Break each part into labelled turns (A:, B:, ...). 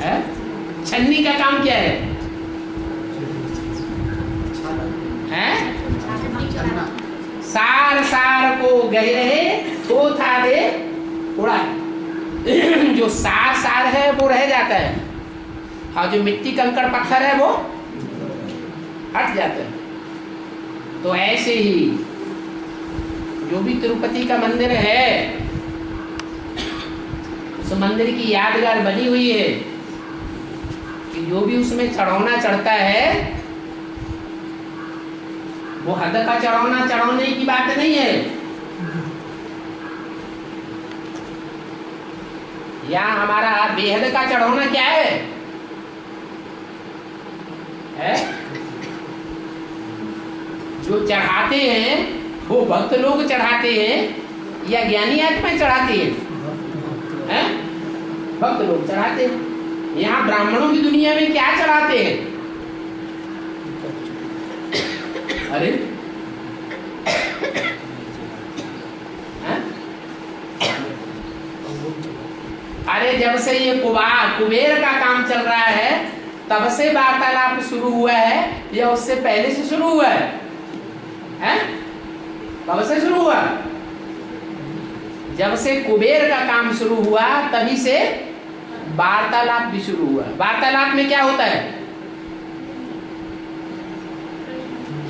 A: है? छन्नी का काम क्या है? सार सार को गहे थोथा दे उड़ा। जो सार सार है वो रह जाता है और जो मिट्टी कंकड़ पत्थर है वो हट जाता है। तो ऐसे ही जो भी तिरुपति का मंदिर है, उस मंदिर की यादगार बनी हुई है कि जो भी उसमें चढ़ौना चढ़ता है वो हद का चढ़ौना चढ़ाने की बात नहीं है। यहाँ हमारा बेहद का चढ़ौना क्या है? जो चढ़ाते हैं वो भक्त लोग चढ़ाते हैं या ज्ञानी आत्मा चढ़ाते हैं? भक्त लोग चढ़ाते हैं। यहाँ ब्राह्मणों की दुनिया में क्या चढ़ाते हैं? अरे अरे जब से ये कुबेर का काम चल रहा है तब से वार्तालाप शुरू हुआ है या उससे पहले से शुरू हुआ है? कब से शुरू हुआ? जब से कुबेर का काम शुरू हुआ तभी से वार्तालाप भी शुरू हुआ। वार्तालाप में क्या होता है?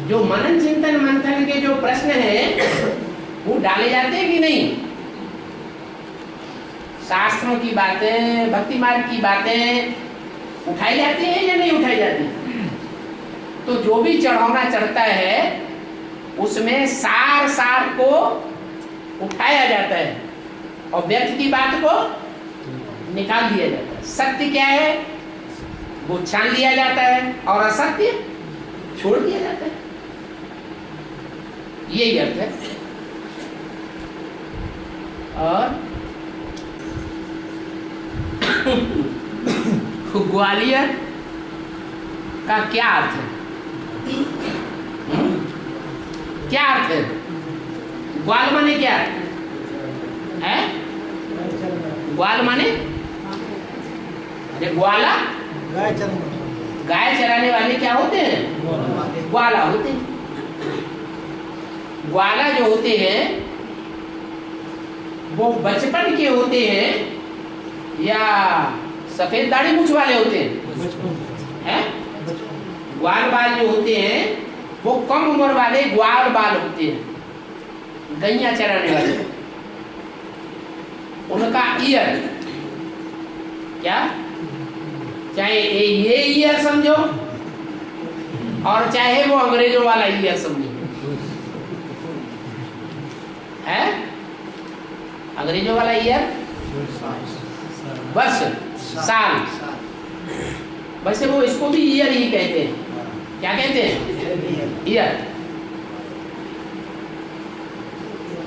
A: जो मनन चिंतन मंथन के जो प्रश्न है वो डाले जाते हैं कि नहीं? शास्त्रों की बातें, भक्ति मार्ग की बातें उठाई जाती हैं या नहीं उठाई जाती? तो जो भी चढ़ौना चढ़ता है उसमें सार सार को उठाया जाता है और व्यर्थ की बात को निकाल दिया जाता है। सत्य क्या है वो छान लिया जाता है और असत्य छोड़ दिया जाता है। यही अर्थ है। और ग्वालियर का क्या अर्थ है? क्या अर्थ है? ग्वाल माने क्या है? ग्वाल माने ग्वाला, गाय चराने वाले क्या होते हैं? ग्वाला होते हैं। ग्वाला जो होते हैं वो बचपन के होते हैं या सफेद दाढ़ी मूछ वाले होते हैं? ग्वाल बाल जो होते हैं वो कम उम्र वाले ग्वाल बाल होते हैं, गैया चराने वाले। उनका ईयर क्या, चाहे ये ईयर समझो और चाहे वो अंग्रेजों वाला ईयर समझो, है अंग्रेजों वाला ईयर वर्ष साल, वैसे वो इसको भी ईयर ही कहते हैं। क्या कहते हैं? ईयर।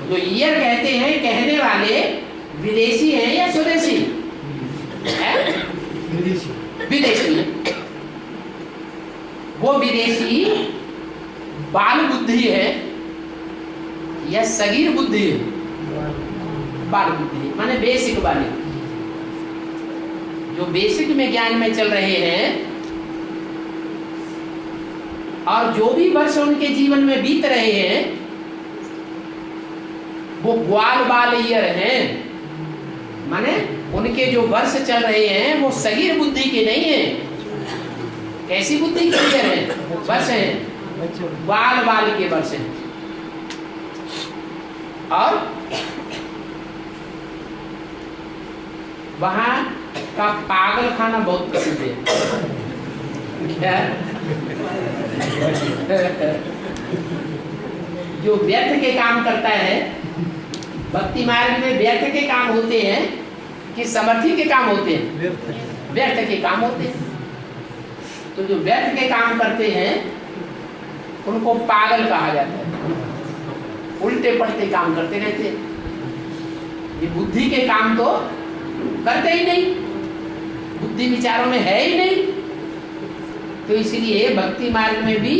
A: जो ईयर कहते हैं, कहने वाले विदेशी हैं या स्वदेशी है? विदेशी। वो विदेशी बाल बुद्धि है या सगीर बुद्धि है? बाल बुद्धि माने बेसिक वाले, जो बेसिक में ज्ञान में चल रहे हैं और जो भी वर्ष उनके जीवन में बीत रहे हैं वो ग्वाल बाल ईयर हैं। माने उनके जो वर्ष चल रहे हैं वो सगीर बुद्धि के नहीं है। कैसी बुद्धि के ईयर है? वर्ष हैं, ग्वाल बाल के वर्ष हैं। और वहां का पागल खाना बहुत प्रसिद्ध है। क्या? जो व्यर्थ के काम करता है, भक्ति मार्ग में व्यर्थ के काम होते हैं कि समर्थी के काम होते हैं? व्यर्थ के काम होते हैं। तो जो व्यर्थ के काम करते हैं उनको पागल कहा जाता है। उल्टे पलटे काम करते रहते हैं। ये बुद्धि के काम तो करते ही नहीं, बुद्धि विचारों में है ही नहीं। तो इसलिए भक्ति मार्ग में भी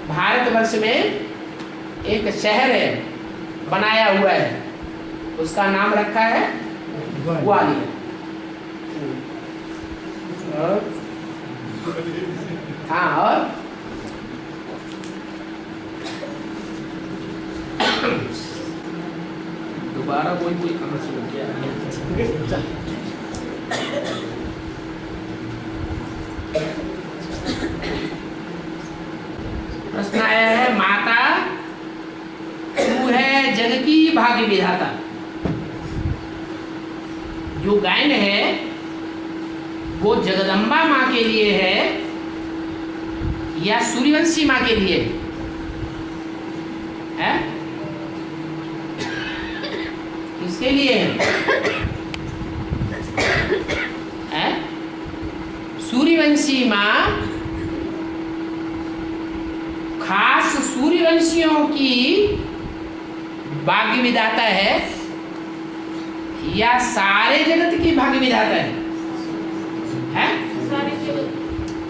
A: भारतवर्ष में एक शहर है बनाया हुआ है, उसका नाम रखा है ग्वालियर। और हाँ, और दोबारा कोई कहाँ से लग गया। प्रश्न आया है, माता तू है जग की भाग्य विधाता। जो गायन है वो जगदम्बा माँ के लिए है या सूर्यवंशी माँ के लिए है? किसके लिए है? सूर्यवंशी माँ खास सूर्यवंशियों की भाग्य विधाता है या सारे जगत की भाग्य विधाता है?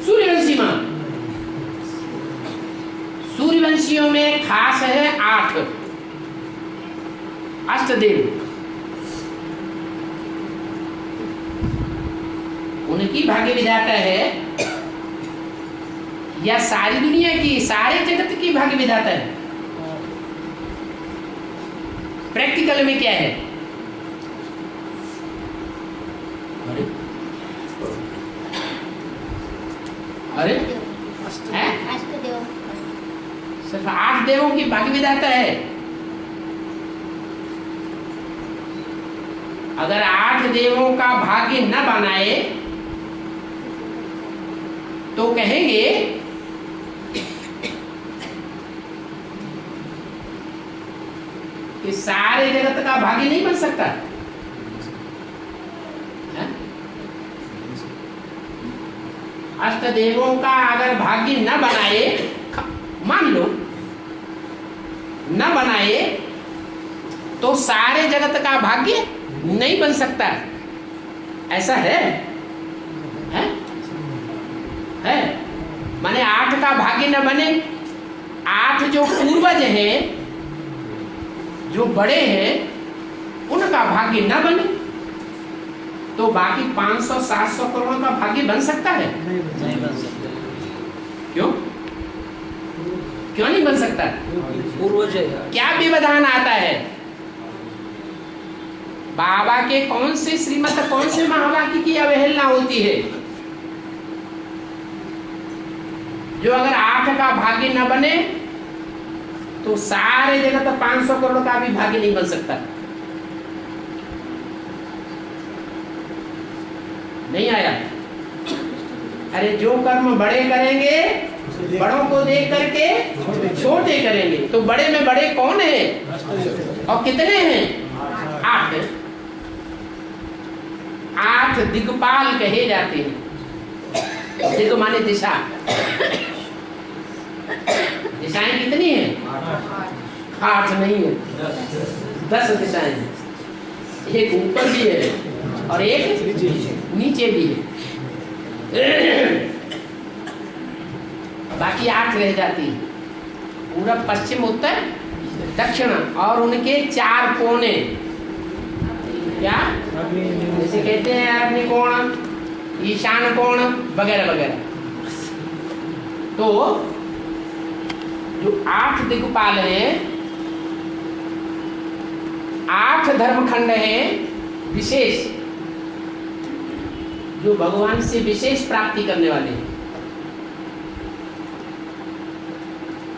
A: सूर्यवंशी माँ। सूर्यवंशियों में खास है 8 अष्टदेव, उनकी भाग्य विधाता है या सारी दुनिया की, सारे जगत की भाग्य विधाता है? प्रैक्टिकल में क्या है? अरे सिर्फ 8 देवों की भाग्य विधाता है। अगर 8 देवों का भाग्य न बनाए तो कहेंगे कि सारे जगत का भाग्य नहीं बन सकता। अष्टदेवों का अगर भाग्य न बनाए, मान लो न बनाए, तो सारे जगत का भाग्य नहीं बन सकता। ऐसा है? माने 8 का भाग्य न बने, 8 जो पूर्वज हैं, जो बड़े हैं, उनका भाग्य न बने तो बाकी 500-700 करोड़ का भाग्य बन सकता है? नहीं बन सकता। क्यों नहीं बन सकता? पूर्वज क्या व्यवधान आता है? बाबा के कौन से श्रीमत, कौन से महावाक्य की अवहेलना होती है? जो अगर 8 का भाग्य न बने तो सारे जगत 500 करोड़ का भी भाग्य नहीं बन सकता। नहीं आया? अरे जो कर्म बड़े करेंगे, बड़ों को देख करके छोटे करेंगे। तो बड़े में बड़े कौन है और कितने हैं? 8। 8 दिक्पाल कहे जाते हैं। दिग माने दिशा। दिशाएं कितनी है? 8 नहीं है, 10 दिशाएं हैं। एक ऊपर भी है और एक नीचे भी है। बाकी 8 रह जाती है, पूरब, पश्चिम, उत्तर, दक्षिण, और उनके 4 कोने। क्या? जैसे कहते हैं अग्निकोण, ईशान कोण वगैरह वगैरह। तो जो 8 दिक्पाल हैं, 8 धर्मखंड हैं विशेष, जो भगवान से विशेष प्राप्ति करने वाले हैं।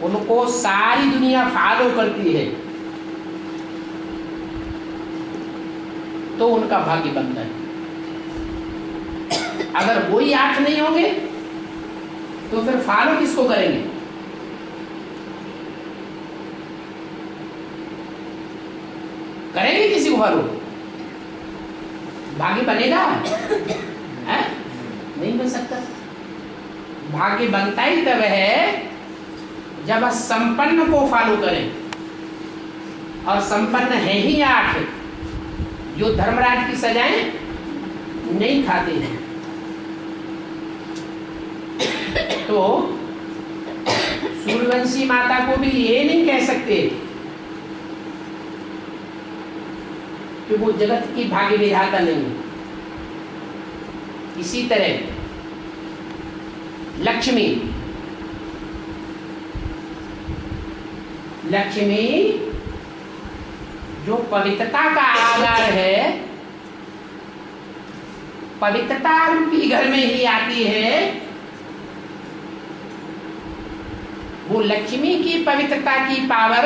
A: उनको सारी दुनिया फॉलो करती है तो उनका भाग्य बनता है। अगर वही 8 नहीं होंगे तो फिर फॉलो किसको करेंगे? करेंगे किसी को फॉलो? भाग्य बनेगा? नहीं बन सकता। भाग्य बनता ही तब है जब संपन्न को फॉलो करें, और संपन्न है ही 8 जो धर्मराज की सजाएं नहीं खाते हैं। तो सूर्यवंशी माता को भी ये नहीं कह सकते कि वो जगत की भाग्य विधाता नहीं है। इसी तरह लक्ष्मी, लक्ष्मी जो पवित्रता का आधार है, पवित्रता रूपी घर में ही आती है। वो लक्ष्मी की पवित्रता की पावर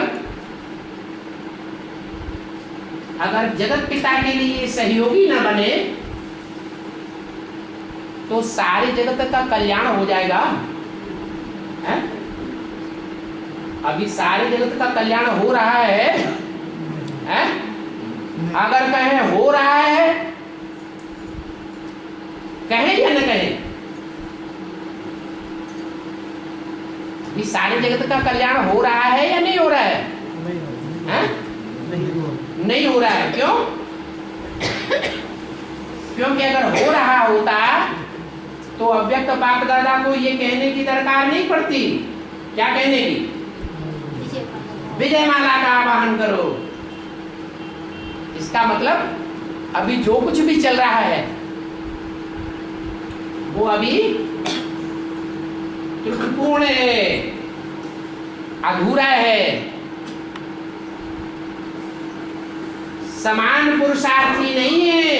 A: अगर जगत पिता के लिए सहयोगी न बने तो सारे जगत का कल्याण हो जाएगा है? अभी सारे जगत का कल्याण हो रहा है? अगर कहें हो रहा है, कहें या न कहें? अभी सारे जगत का कल्याण हो रहा है या नहीं हो रहा है? नहीं हो रहा है। क्यों? क्योंकि अगर हो रहा होता तो अव्यक्त बाप दादा को ये कहने की दरकार नहीं पड़ती। क्या कहने की? विजय माला का आवाहन करो। इसका मतलब अभी जो कुछ भी चल रहा है वो अभी त्रुटिपूर्ण है, अधूरा है। समान पुरुषार्थी नहीं है।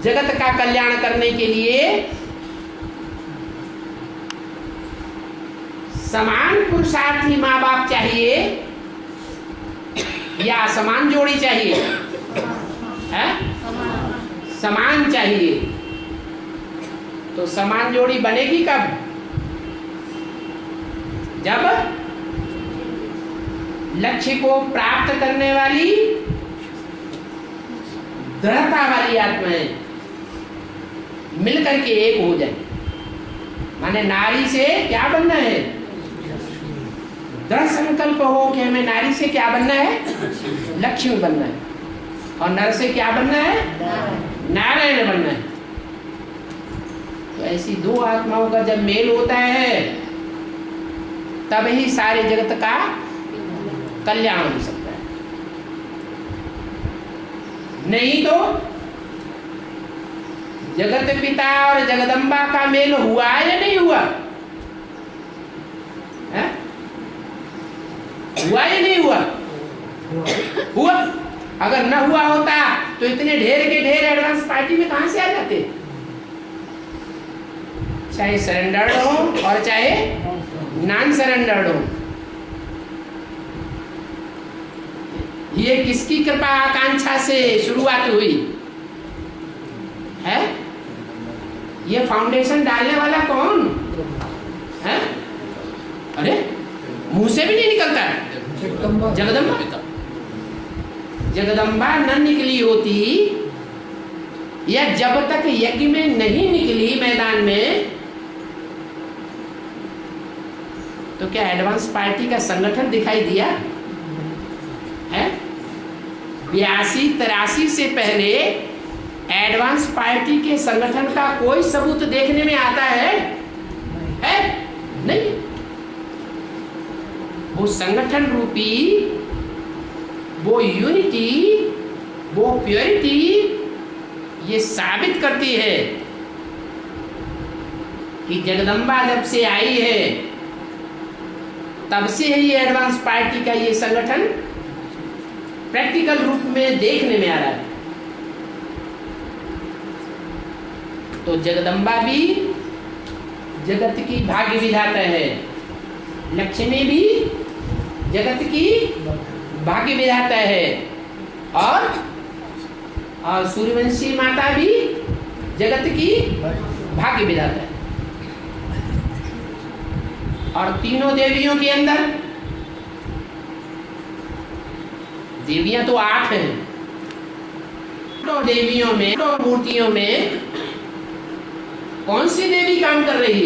A: जगत का कल्याण करने के लिए समान पुरुषार्थी माँ बाप चाहिए या असमान जोड़ी चाहिए? है? समान चाहिए। तो समान जोड़ी बनेगी कब? जब लक्ष्य को प्राप्त करने वाली दृढ़ता वाली आत्माएं मिलकर के एक हो जाए। माने नारी से क्या बनना है? दृढ़ संकल्प हो कि हमें नारी से क्या बनना है? लक्ष्मी बनना है। और नर से क्या बनना है? नारायण बनना है। तो ऐसी दो आत्माओं का जब मेल होता है तब ही सारे जगत का कल्याण हो सकता है। नहीं तो जगत पिता और जगदम्बा का मेल हुआ या नहीं हुआ? है? हुआ या नहीं हुआ? हुआ। अगर न हुआ होता तो इतने ढेर के ढेर एडवांस पार्टी में कहां से आ जाते? चाहे सरेंडर्ड हो और चाहे नॉन सरेंडर्ड हो। ये किसकी कृपा आकांक्षा से शुरुआत हुई है? ये फाउंडेशन डालने वाला कौन है? अरे मुंह से भी नहीं निकलता। जगदम्बा। जगदम्बा न निकली होती या जब तक यज्ञ में नहीं निकली मैदान में तो क्या एडवांस पार्टी का संगठन दिखाई दिया है? 82-83 से पहले एडवांस पार्टी के संगठन का कोई सबूत देखने में आता है? नहीं। वो संगठन रूपी वो यूनिटी, वो प्योरिटी ये साबित करती है कि जगदम्बा जब से आई है तब से ही एडवांस पार्टी का ये संगठन प्रैक्टिकल रूप में देखने में आ रहा है। तो जगदम्बा भी जगत की भाग्य विधाता है, लक्ष्मी भी जगत की भाग्य विधाता है और सूर्यवंशी माता भी जगत की भाग्य विधाता है। और तीनों देवियों के अंदर देवियां तो 8 हैं। तो देवियों में, तो मूर्तियों में कौन सी देवी काम कर रही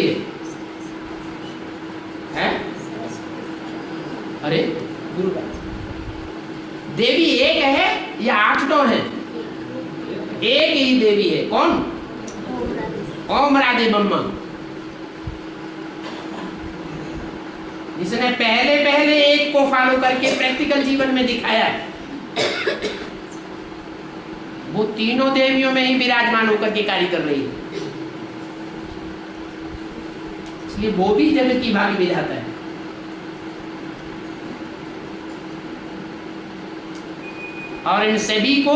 A: है? अरे देवी एक है या 8 तो है? एक ही देवी है। कौन? ओम राधे ब्रह्मा, जिसने पहले एक को फॉलो करके प्रैक्टिकल जीवन में दिखाया। वो तीनों देवियों में ही विराजमान होकर के कार्य कर रही है। इसलिए वो भी जगत की भागी विधाता है। और इन सभी को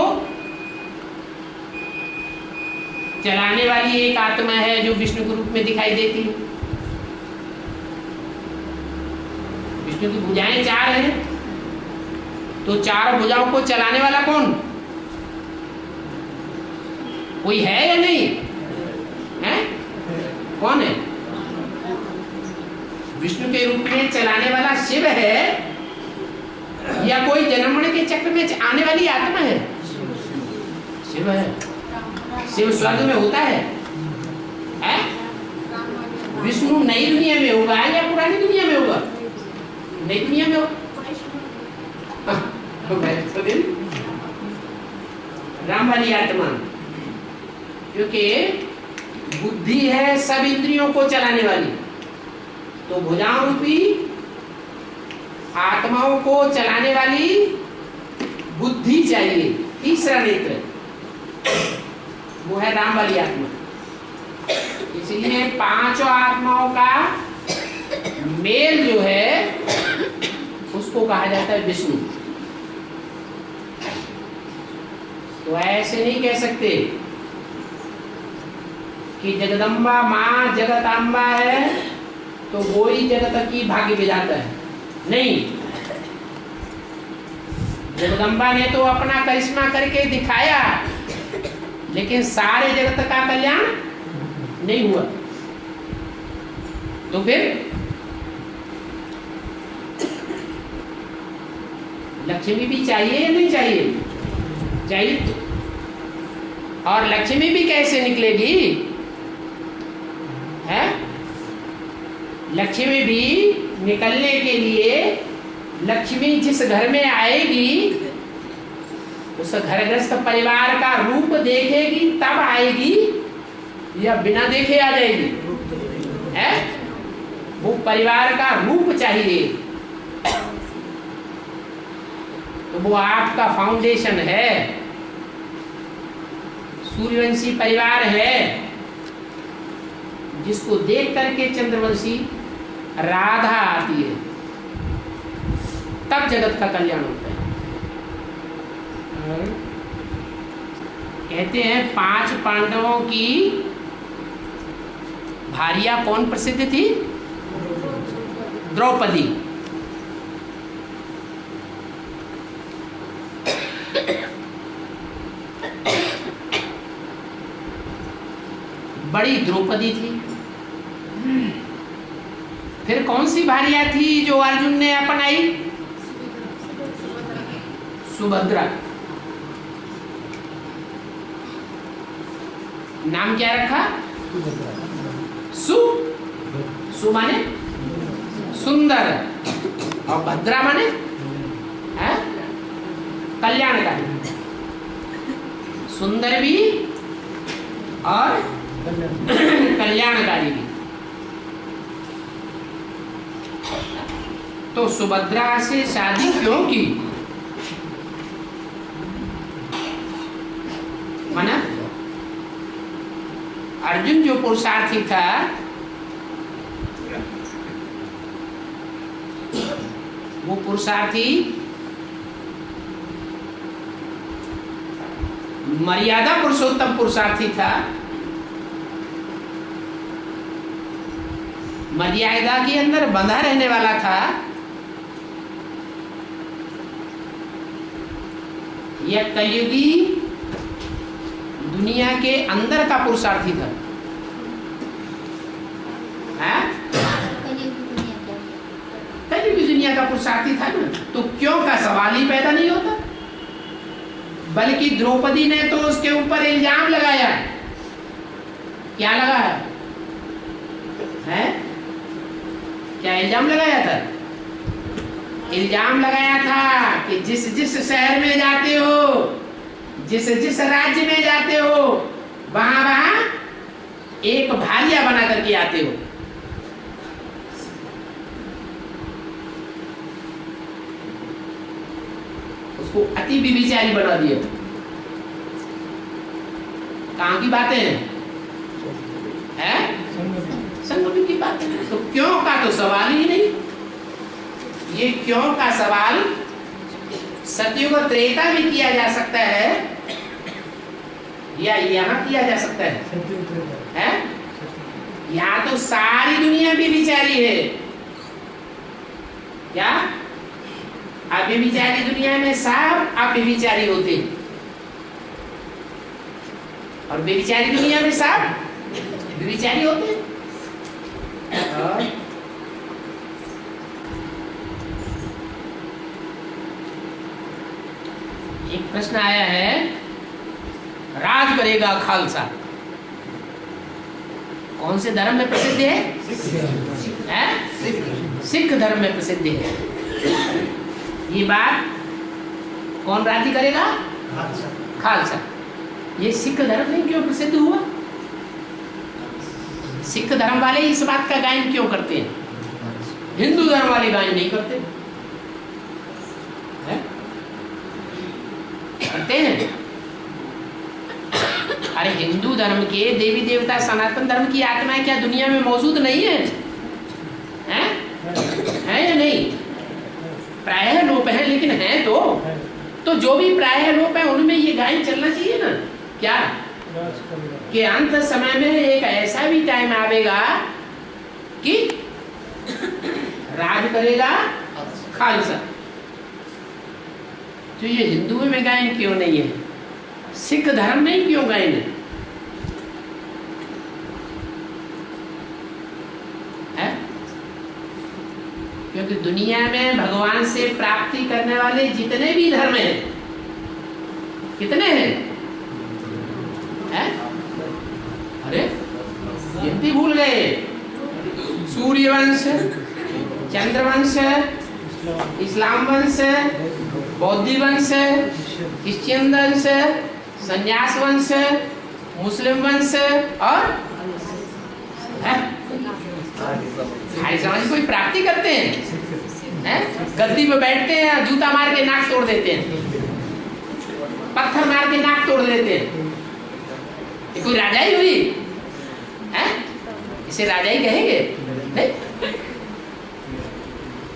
A: चलाने वाली एक आत्मा है जो विष्णु के रूप में दिखाई देती है। विष्णु की भुजाएं 4 हैं, तो 4 भुजाओं को चलाने वाला कौन? कोई है या नहीं है? कौन है? विष्णु के रूप में चलाने वाला शिव है या कोई जन्म मरण के चक्र में आने वाली आत्मा है? शिव है। शिव स्वर्ग में होता है? विष्णु नई दुनिया में होगा या पुरानी दुनिया में होगा? नई दुनिया में होगा। राम वाली आत्मा, क्योंकि बुद्धि है सब इंद्रियों को चलाने वाली, तो भुजाओं रूपी आत्माओं को चलाने वाली बुद्धि चाहिए। तीसरा नेत्र वो है राम वाली आत्मा। इसलिए 5 आत्माओं का मेल जो है उसको कहा जाता है विष्णु। तो ऐसे नहीं कह सकते कि जगदम्बा माँ जगतांबा है तो वो ही जगत की भाग्य विधाता है। नहीं, जगदम्बा ने तो अपना करिश्मा करके दिखाया, लेकिन सारे जगत का कल्याण नहीं हुआ। तो फिर लक्ष्मी भी चाहिए या नहीं चाहिए? चाहिए। और लक्ष्मी भी कैसे निकलेगी? है लक्ष्मी भी निकलने के लिए, लक्ष्मी जिस घर में आएगी उस घरग्रस्त परिवार का रूप देखेगी तब आएगी या बिना देखे आ जाएगी? है वो परिवार का रूप चाहिए। तो वो आपका फाउंडेशन है, सूर्यवंशी परिवार है, जिसको देख करके चंद्रवंशी राधा आती है, तब जगत का कल्याण होता है। कहते हैं 5 पांडवों की भार्या कौन प्रसिद्ध थी? द्रौपदी। बड़ी द्रौपदी थी। फिर कौन सी भार्या थी जो अर्जुन ने अपनाई? सुभद्रा। नाम क्या रखा? सु माने सुंदर और भद्रा माने कल्याणकारी। सुंदर भी और कल्याणकारी भी। तो सुभद्रा से शादी क्यों की? माना अर्जुन जो पुरुषार्थी था वो पुरुषार्थी मर्यादा पुरुषोत्तम पुरुषार्थी था। मर्यादा के अंदर बंधा रहने वाला था। यह कलयुगी दुनिया के अंदर का पुरुषार्थी था। कलयुगी दुनिया का पुरुषार्थी था ना, तो क्यों का सवाल ही पैदा नहीं होता। बल्कि द्रौपदी ने तो उसके ऊपर इल्जाम लगाया। क्या लगाया है? क्या इल्जाम लगाया था? इल्जाम लगाया था कि जिस शहर में जाते हो, जिस राज्य में जाते हो, वहां एक भार्या बना करके आते हो। उसको अति विभिचारी बना दिया। कहाँ की बातें हैं? संगम की बात है। तो क्यों का तो सवाल ही नहीं। ये क्यों का सवाल सतयुग और त्रेता में किया जा सकता है या यहाँ किया जा सकता है? यहाँ तो सारी दुनिया भी विचारी है। क्या अव्यभिचारी दुनिया में सब अव्यभिचारी होते हैं और व्यभिचारी दुनिया में सब व्यभिचारी होते हैं। एक प्रश्न आया है, राज करेगा खालसा कौन से धर्म में प्रसिद्ध है? सिख धर्म में प्रसिद्ध है। ये बात कौन राज्य करेगा? खालसा। ये सिख धर्म में क्यों प्रसिद्ध हुआ? सिख धर्म वाले इस बात का गायन क्यों करते हैं? हिंदू धर्म वाले गायन नहीं करते है? करते हैं। अरे हिंदू धर्म के देवी देवता सनातन धर्म की आत्माएं क्या दुनिया में मौजूद नहीं है? है या नहीं? प्रायः लोप है लेकिन है तो जो भी प्रायः लोप है उनमें ये गायन चलना चाहिए ना। क्या कि अंत समय में एक ऐसा भी टाइम आवेगा कि राज करेगा खालसा। तो ये हिंदुओं में गायन क्यों नहीं है? सिख धर्म में क्यों गायन है? क्योंकि दुनिया में भगवान से प्राप्ति करने वाले जितने भी धर्म हैं, कितने हैं? अरे गिनती भूल गए। सूर्यवंश, चंद्रवंश, इस्लाम वंश, बौद्ध वंश, क्रिश्चियन वंश, संन्यास वंश, मुस्लिम वंश और भाई समाज कोई प्राप्ति करते हैं? गद्दी पे बैठते हैं, जूता मार के नाक तोड़ देते हैं, पत्थर मार के नाक तोड़ देते हैं। ये कोई राजाई हुई है? इसे राजाई कहेंगे? नहीं।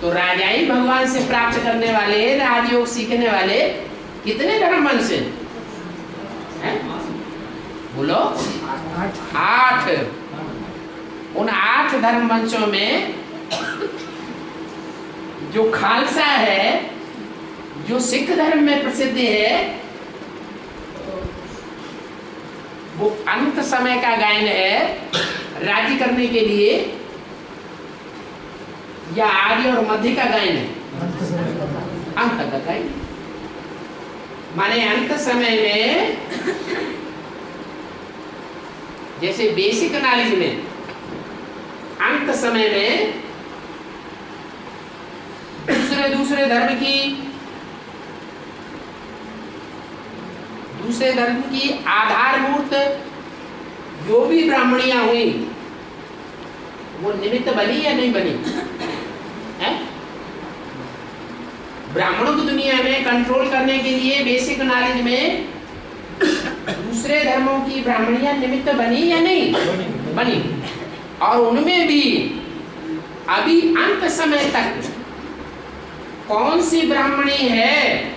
A: तो राजाई भगवान से प्राप्त करने वाले, राजयोग सीखने वाले कितने धर्म वंश हैं? बोलो 8। उन 8 धर्म वंशों में जो खालसा है, जो सिख धर्म में प्रसिद्ध है, वो अंत समय का गायन है राज्य करने के लिए या आदि और मध्य का गायन है? अंत का गायन। माने अंत समय में जैसे बेसिक नॉलेज में अंत समय में दूसरे धर्म की आधारभूत जो भी ब्राह्मणियां हुई वो निमित्त बनी या नहीं बनी है? ब्राह्मणों की दुनिया में कंट्रोल करने के लिए बेसिक नॉलेज में दूसरे धर्मों की ब्राह्मणियां निमित्त बनी या नहीं बनी? और उनमें भी अभी अंत समय तक कौन सी ब्राह्मणी है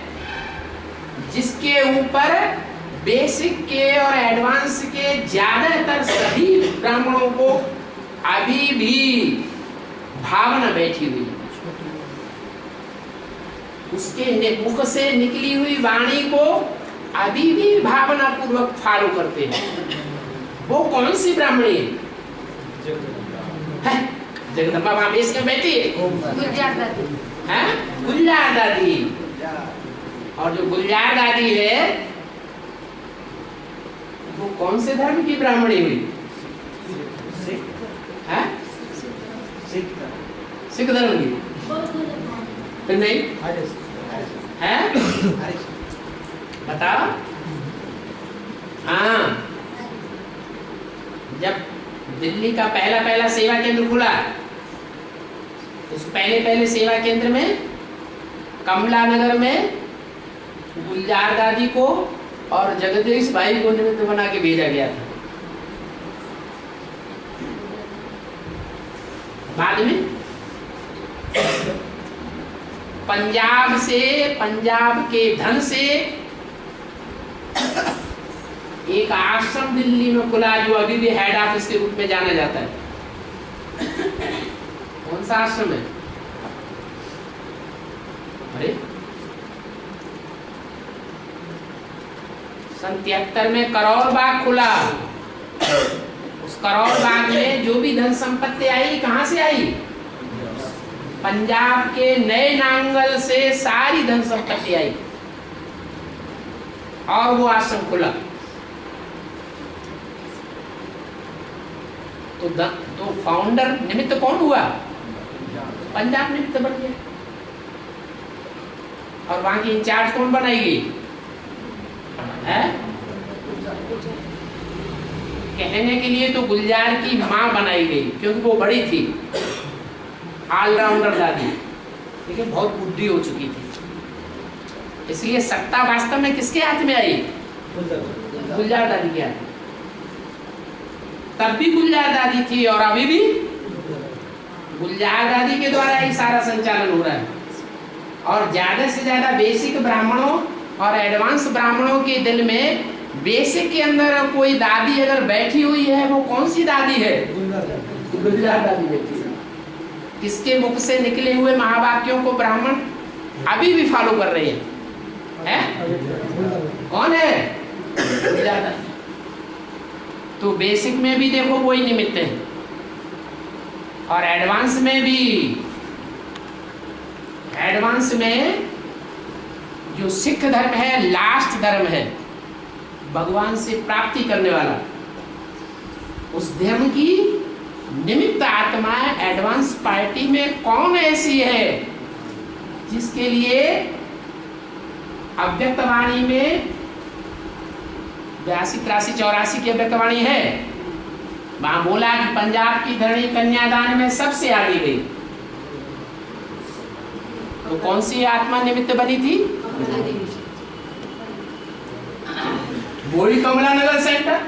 A: जिसके ऊपर बेसिक के और एडवांस के ज्यादातर सभी ब्राह्मणों को अभी भी भावना बैठी हुई है? उसके मुख से निकली हुई वाणी को अभी भी भावना पूर्वक फॉलो करते हैं। वो कौन सी ब्राह्मणी है? जगदम्बा वहां बेस में बैठी है, गुलजार दादी। और जो गुलजार दादी है वो कौन से धर्म की ब्राह्मणी हुई? सिख धर्म की? फिर नहीं है? बताओ। हाँ, जब दिल्ली का पहला सेवा केंद्र खुला, उस पहले सेवा केंद्र में कमला नगर में गुलजार दादी को और जगदीश भाई को निमित्त बना के भेजा गया था। बाद में पंजाब के धन से एक आश्रम दिल्ली में खुला, जो अभी भी हेड ऑफिस के रूप में जाना जाता है। कौन सा आश्रम है? अरे सन 73 में करोल बाग खुला। उस करोल बाग में जो भी धन संपत्ति आई, कहां से आई? पंजाब के नए नांगल से सारी धन संपत्ति आई और वो आश्रम खुला। तो फाउंडर निमित्त कौन हुआ? पंजाब निमित्त बन गया। और वहां की इंचार्ज कौन बनाएगी? कहने के लिए तो गुलजार की मां बनाई गई, क्योंकि वो बड़ी थी, ऑलराउंडर दादी, लेकिन बहुत बुद्धि हो चुकी थी। इसलिए सत्ता वास्तव में किसके हाथ में आई? गुलजार दादी के हाथ। तब भी गुलजार दादी थी और अभी भी गुलजार दादी के द्वारा ही सारा संचालन हो रहा है। और ज्यादा से ज्यादा बेसिक ब्राह्मणों और एडवांस ब्राह्मणों के दिल में बेसिक के अंदर कोई दादी अगर बैठी हुई है, वो कौन सी दादी है? गुलजार दादी बैठी है। किसके मुख से निकले हुए महावाक्यों को ब्राह्मण अभी भी फॉलो कर रहे हैं? कौन है? गुलजार दादी। तो बेसिक में भी देखो वही निमित्त है, और एडवांस में भी। एडवांस में जो सिख धर्म है, लास्ट धर्म है, भगवान से प्राप्ति करने वाला, उस धर्म की निमित्त आत्मा एडवांस पार्टी में कौन ऐसी है जिसके लिए अव्यक्तवाणी में 82, 83, 84 की अव्यक्तवाणी है। वहां बोला कि पंजाब की धरणी कन्यादान में सबसे आगे गई। तो कौन सी आत्मा निमित्त बनी थी? वही कमला नगर सेंटर,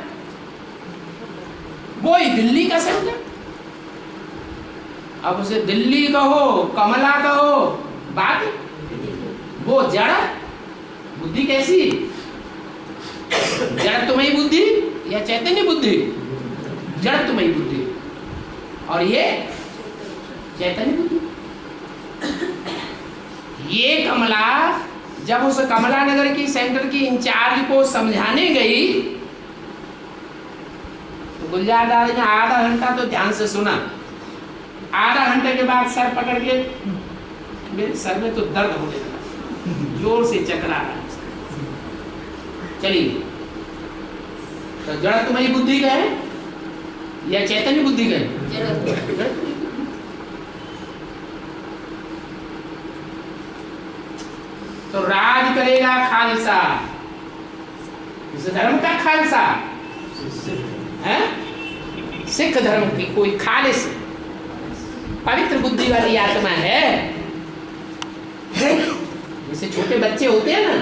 A: वही दिल्ली का सेंटर। अब उसे दिल्ली कहो, कमला कहो, बात वो जड़ बुद्धि कैसी? जड़ तुम्हारी बुद्धि या चैतन्य बुद्धि? जड़ तुम्हारी बुद्धि और ये चैतन्य बुद्धि। ये कमला जब उस कमला नगर की सेंटर की इंचार्ज को समझाने गई, तो गुलजार दादी ने आधा घंटा तो ध्यान से सुना। आधा घंटे के बाद सर पकड़ के, मेरे सर में तो दर्द होने लगा, जोर से चकरा रहा। चलिए, तो जड़ तुम्हारी बुद्धि का है या चैतन्य बुद्धि का है? तो राज करेगा खालसा। इस धर्म का खालसा है, सिख धर्म की कोई खालिस पवित्र बुद्धि वाली आत्मा है। जैसे छोटे बच्चे होते हैं ना,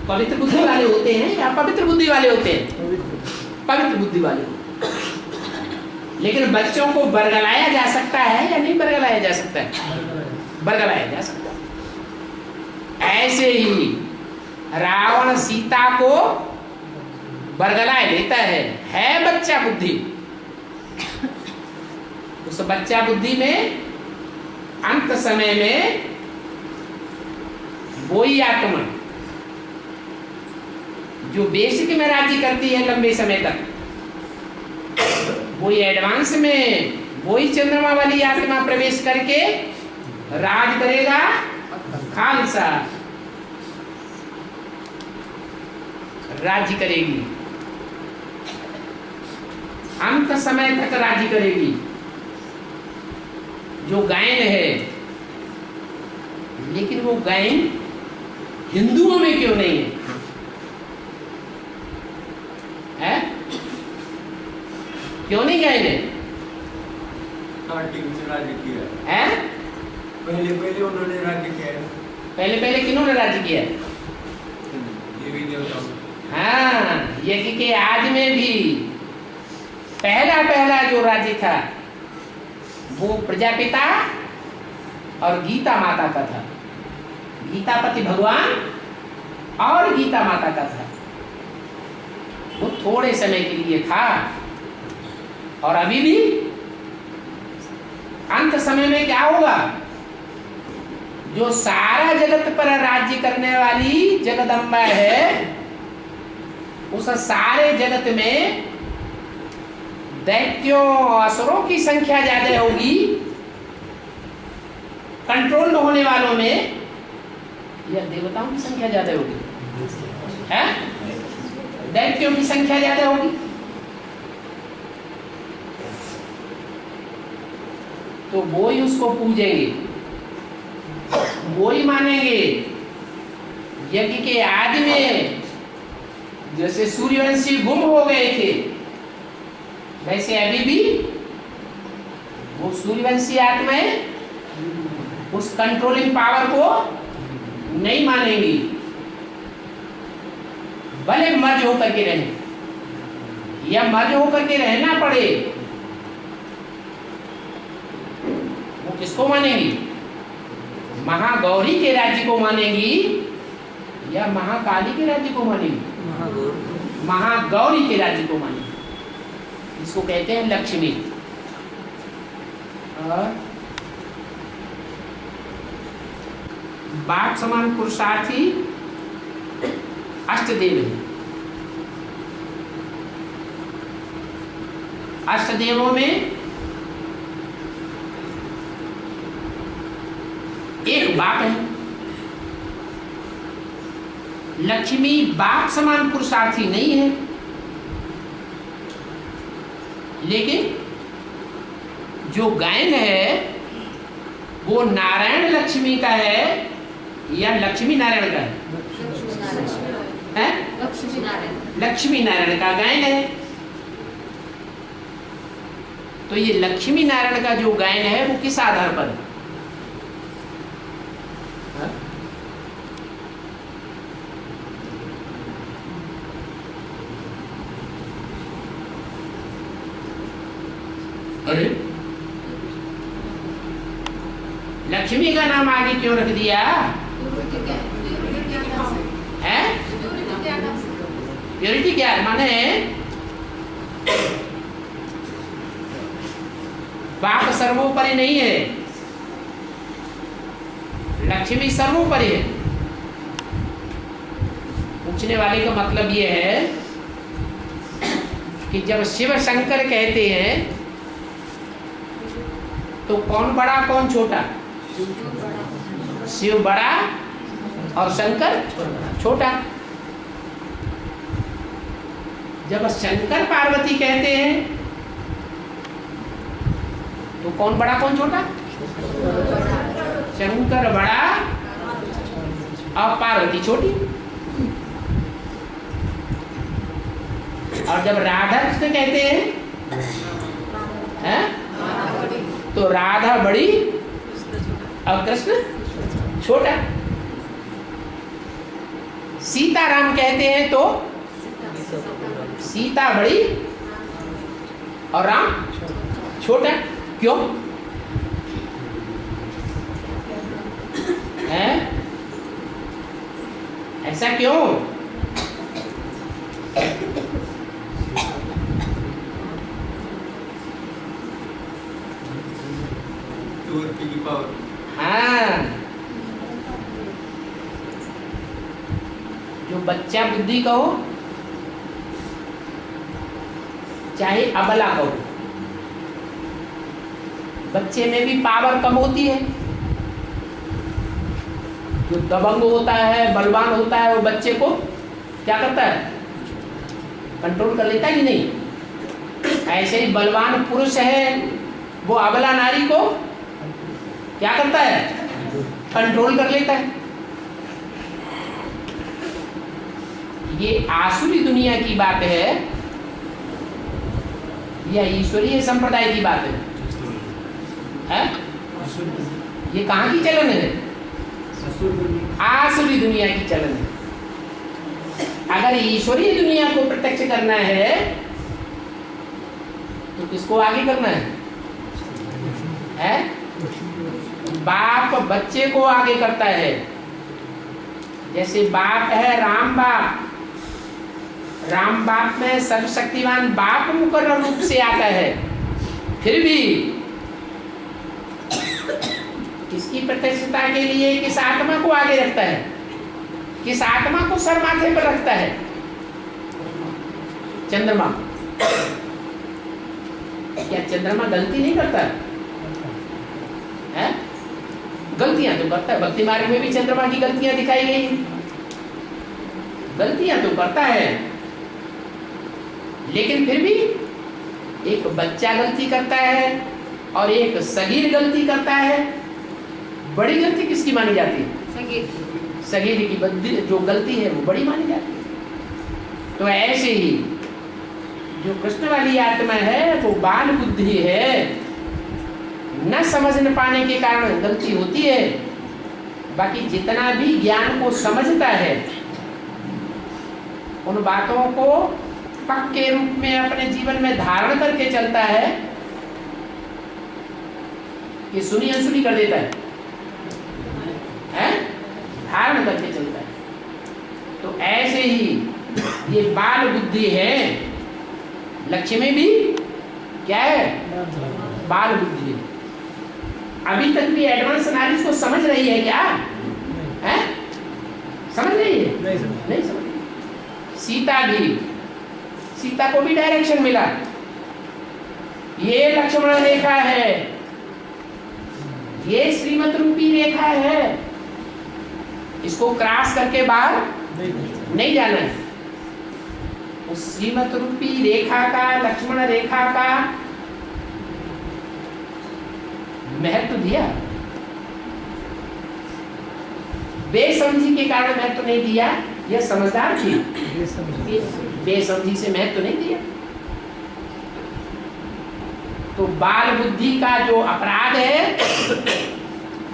A: पवित्र बुद्धि वाले होते हैं या पवित्र बुद्धि वाले होते हैं? पवित्र बुद्धि वाले। लेकिन बच्चों को बरगलाया जा सकता है या नहीं बरगलाया जा सकता है? बरगलाया जा सकता है। ऐसे ही रावण सीता को बरगलाए लेता है बच्चा बुद्धि। उस बच्चा बुद्धि में अंत समय में वही आत्मा जो बेसिक में राज्य करती है लंबे समय तक, वही एडवांस में वही चंद्रमा वाली आत्मा प्रवेश करके राज करेगा खालसा, राज्य करेगी, अंत समय तक राज्य करेगी। जो गायन है, लेकिन वो गायन हिंदुओं में क्यों नहीं है? क्यों नहीं गायन है?
B: राज्य किया
A: है?
B: पहले उन्होंने राज्य किया है।
A: पहले किन्होंने राज्य किया?
B: देवी देवता।
A: हाँ, यज्ञ के आज में भी पहला जो राज्य था, वो प्रजापिता और गीता माता का था। गीतापति भगवान और गीता माता का था। वो थोड़े समय के लिए था और अभी भी अंत समय में क्या होगा? जो सारा जगत पर राज्य करने वाली जगदम्बा है, उस सारे जगत में दैत्यों असुरों की संख्या ज्यादा होगी, कंट्रोल होने वालों में, या देवताओं की संख्या ज्यादा होगी? है? दैत्यों की संख्या ज्यादा होगी। तो वो ही उसको पूजेंगे, वो ही मानेंगे। यज्ञ के आदि में जैसे सूर्यवंशी गुम हो गए थे, वैसे अभी भी वो सूर्यवंशी आत्माएं उस कंट्रोलिंग पावर को नहीं मानेंगी, भले मर्ज होकर के रहें या मर्ज होकर के रहना पड़े। वो किसको मानेंगी? महागौरी के राज्य को मानेंगी या महाकाली के राज्य को मानेंगी? महागौरी के राज्य को मानेंगी। इसको कहते हैं लक्ष्मी। और बाप समान पुरुषार्थी अष्टदेव है। अष्टदेवों में एक बाप है। लक्ष्मी बाप समान पुरुषार्थी नहीं है, लेकिन जो गायन है वो नारायण लक्ष्मी का है या लक्ष्मी नारायण का है? लक्ष्मी नारायण का गायन है। तो ये लक्ष्मी नारायण का जो गायन है वो किस आधार पर है? अरे लक्ष्मी का नाम आगे क्यों रख दिया है? प्योरिटी क्या माने? बाप सर्वोपरि नहीं है, लक्ष्मी सर्वोपरि है। पूछने वाले का मतलब ये है कि जब शिव शंकर कहते हैं तो कौन बड़ा कौन छोटा? शिव बड़ा और शंकर छोटा। जब शंकर पार्वती कहते हैं तो कौन बड़ा कौन छोटा? शंकर बड़ा और पार्वती छोटी। और जब राधा कृष्ण कहते हैं तो राधा बड़ी और कृष्ण छोटा। सीताराम कहते हैं तो सीता बड़ी और राम छोटा। क्यों है ऐसा? क्यों? हाँ, जो बच्चा बुद्धि कहो चाहे अबला कहो, बच्चे में भी पावर कम होती है। जो दबंग होता है, बलवान होता है, वो बच्चे को क्या करता है? कंट्रोल कर लेता है कि नहीं? ऐसे ही बलवान पुरुष है, वो अबला नारी को क्या करता है? कंट्रोल कर लेता है। ये आसुरी दुनिया की बात है या ईश्वरीय संप्रदाय की बात है? ये कहाँ की चलन है? आसुरी दुनिया की चलन है। अगर ईश्वरीय दुनिया को प्रत्यक्ष करना है तो किसको आगे करना है? है? बाप बच्चे को आगे करता है। जैसे बाप है राम बाप, राम बाप में सर्वशक्तिमान बाप मुकर्रर रूप से आता है, फिर भी किसकी प्रतिष्ठा के लिए किस आत्मा को आगे रखता है, किस आत्मा को सर माथे पर रखता है? चंद्रमा। क्या चंद्रमा गलती नहीं करता है? गलतियां तो करता है। भक्ति मार्ग में भी चंद्रमा की गलतियां दिखाई गई, गलतियां तो करता है, लेकिन फिर भी एक बच्चा गलती करता है और एक सगीर गलती करता है। बड़ी गलती किसकी मानी जाती है? सगीर की जो गलती है वो बड़ी मानी जाती है। तो ऐसे ही जो कृष्ण वाली आत्मा है वो बाल बुद्धि है, न समझ न पाने के कारण गलती होती है। बाकी जितना भी ज्ञान को समझता है, उन बातों को पक्के रूप में अपने जीवन में धारण करके चलता है कि सुनी अनसुनी कर देता है? धारण करके चलता है। तो ऐसे ही ये बाल बुद्धि है, लक्ष्मी भी क्या है? बाल बुद्धि है। अभी तक भी एडवांस नॉलेज को समझ रही है क्या? है? समझ रही है? नहीं समझ रही। सीता भी, सीता को भी डायरेक्शन मिला, ये लक्ष्मण रेखा है, ये श्रीमत रूपी रेखा है, इसको क्रॉस करके बाहर नहीं जाना है। उस श्रीमत रूपी रेखा का, लक्ष्मण रेखा का महत्व दिया। बेसमझी के कारण महत्व नहीं दिया, यह समझदार थी, बेसमझी से महत्व नहीं दिया। तो बाल बुद्धि का जो अपराध है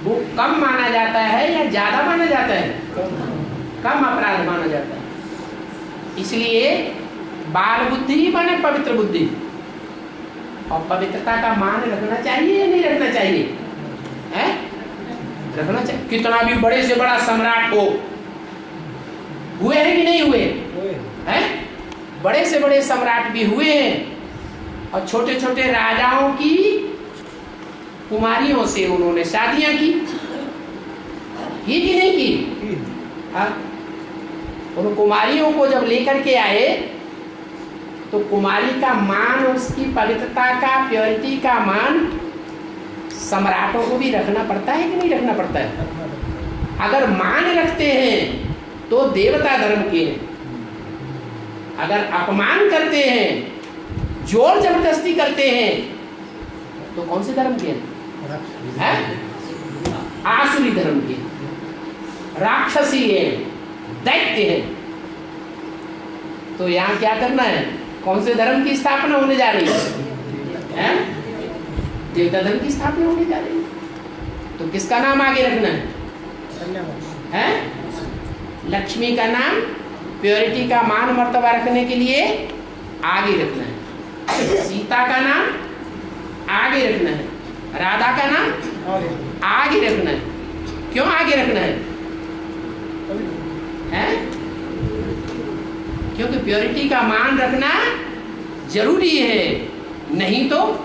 A: वो कम माना जाता है या ज्यादा माना जाता है? कम अपराध माना जाता है। इसलिए बाल बुद्धि माने पवित्र बुद्धि, और पवित्रता का मान रखना चाहिए या नहीं रखना चाहिए? है? रखना चाहिए। कितना भी बड़े से बड़ा सम्राट हो, हुए हैं कि नहीं हुए हैं? बड़े से बड़े सम्राट भी हुए हैं, और छोटे छोटे राजाओं की कुमारियों से उन्होंने शादियां की कि नहीं की? हाँ। उन कुमारियों को जब लेकर के आए तो कुमारी का मान, उसकी पवित्रता का, प्योरिटी का मान सम्राटों को भी रखना पड़ता है कि नहीं रखना पड़ता है? अगर मान रखते हैं तो देवता धर्म के हैं, अगर अपमान करते हैं, जोर जबरदस्ती करते हैं, तो कौन से धर्म के हैं? आसुरी धर्म के, राक्षसी है, दैत्य है। तो यहाँ क्या करना है? कौन से धर्म की स्थापना होने जा रही है? देवता धर्म की स्थापना होने जा रही है। तो किसका नाम आगे रखना है? लक्ष्मी का नाम, प्योरिटी का मान मर्तबा रखने के लिए आगे रखना है। सीता का नाम आगे रखना है, राधा का नाम आगे रखना है। क्यों आगे रखना है? क्योंकि प्योरिटी का मान रखना जरूरी है, नहीं तो